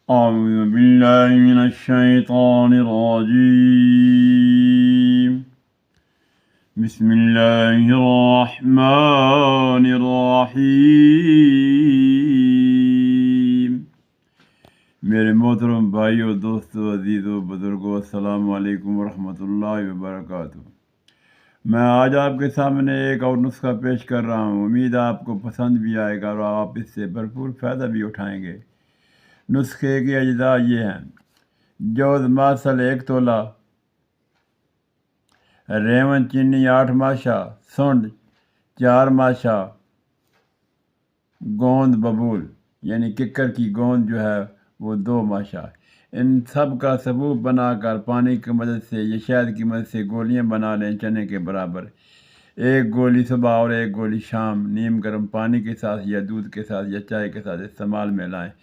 أعوذ بالله من الشيطان الرجيم بسم الله الرحمن الرحیم۔ میرے محترم بھائیو، دوستو، عزیزو، بزرگو، السلام علیکم ورحمۃ اللہ وبرکاتہ۔ میں آج آپ کے سامنے ایک اور نسخہ پیش کر رہا ہوں۔ امید آپ کو پسند بھی آئے گا اور آپ اس سے بھرپور فائدہ بھی اٹھائیں گے۔ نسخے کے اجزاء یہ ہیں: جوز ماسل 1 تولہ، ریون چینی 8 ماشا، سونڈ 4 ماشا، گوند ببول یعنی ککر کی گوند جو ہے وہ 2 ماشا۔ ان سب کا ثبوت بنا کر پانی کی مدد سے یا شہد کی مدد سے گولیاں بنا لیں چنے کے برابر۔ 1 گولی صبح اور 1 گولی شام نیم گرم پانی کے ساتھ یا دودھ کے ساتھ یا چائے کے ساتھ استعمال میں لائیں۔